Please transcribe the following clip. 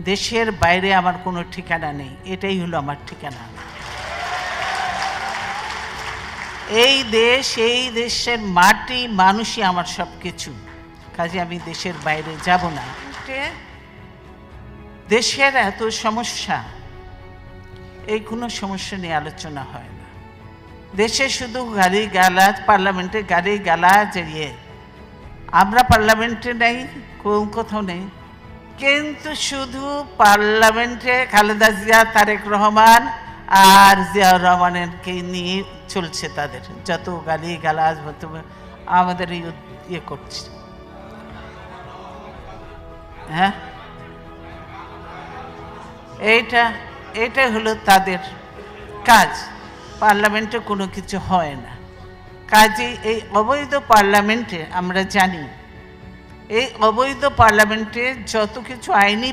দেশের বাইরে আমার কোনো ঠিকানা নেই, এটাই হলো আমার ঠিকানা। এই দেশ, এই দেশের মাটি মানুষই আমার সব কিছু, কাজে আমি দেশের বাইরে যাব না। দেশের এত সমস্যা, এই কোনো সমস্যা নিয়ে আলোচনা হয় না। দেশে শুধু গাড়ি গালাজ, পার্লামেন্টে গাড়ি গালাজ এড়িয়ে, আমরা পার্লামেন্টে নেই, কোথাও নেই, কিন্তু শুধু পার্লামেন্টে খালেদা জিয়া, তারেক রহমান আর জিয়াউর রহমানকে নিয়ে চলছে, তাদের যত গালি গালাজ আমাদের ইয়ে করছে। হ্যাঁ, এইটা হলো তাদের কাজ। পার্লামেন্টে কোনো কিছু হয় না, কাজে এই অবৈধ পার্লামেন্টে আমরা জানি, এই অবৈধ পার্লামেন্টে যত কিছু আইনি